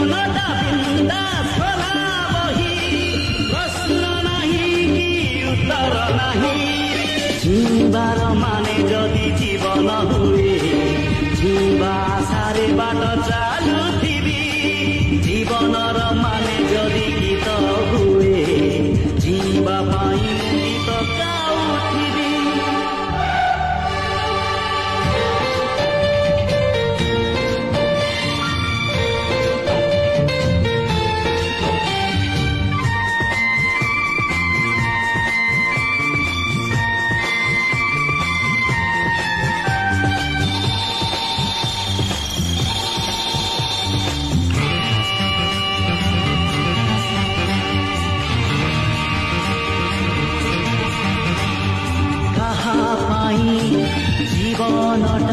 ମନଟା ବିନ୍ଦାସ କଲା ବହି ପ୍ରଶ୍ନ ନାହିଁ କି ଉତ୍ତର ନାହିଁ ଯିବାର ମାନେ ଯଦି ଜୀବନ ହୁଏ ଯିବା ଆଶାରେ ବାଟ ଚାଲୁଥିବି ଜୀବନର ମାନେ ଯଦି ଗୀତ ହୁଏ ଯିବା ପାଇଁ ଗୀତ ଗାଉଥିବି জীবনটা